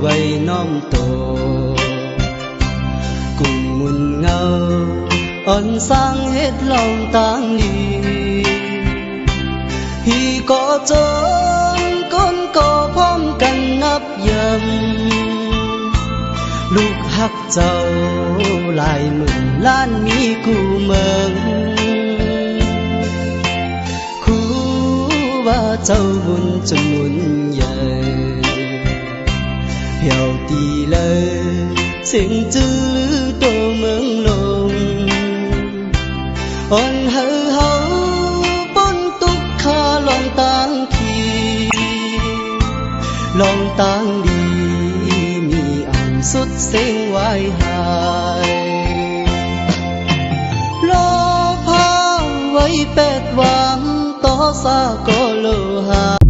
ไว้น้อมโตกุ่มมุนเงาอ่อนสร้างเฮ็ดลองต่างดีฮีก็จนก้นก็พร้อมกันนับยำลูกหักเจ้าหลายหมื่นล้านมีคู่เมืองคู่ว่าเจ้าบุญจนมุนใหญ่เหี่ยวตีเลยเสียงจื้อตัวเมืองลงอ่อนเฮาเฮาปนตุกขาลองต่างทีลองต่างดีมีอ่านสุดเสียงไว้หายรอพาไว้แปดวังต่อซาก็โลหา